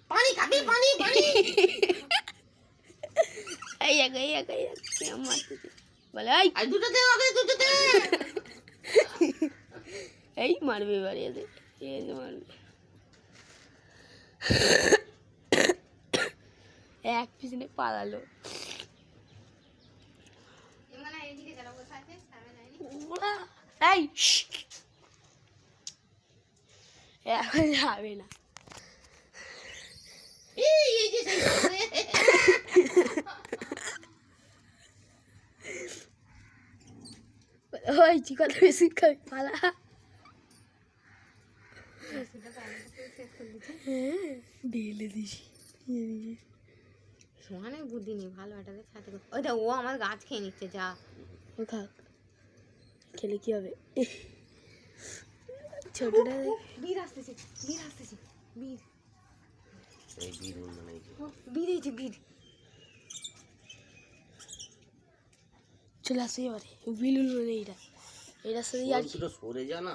पानी खाबी पानी पानी এই মারতে বলে এই দুটো দে আগে দুটো দে এই মারবে এবারে এদের এই মারবে এক পিছনে পালালো মানে এইদিকে যারা বসে আছে সামনে যায়নি এই এখন যাবে না এই যে ওই চিকন বেশি খাই পালা ঢেলে দিছি সোহানের বুদ্ধি নেই ভালো এটাকে ছাতে ওইটা ও আমার গাছ খেয়ে নিচ্ছে যা ও খাক খেলে কি হবে ছোটটা বীর আসতেছে বীর এই বীর এই যে বীর চলে আসে এবারে বিলুল মানে এইটা সাথে আর সরে যা না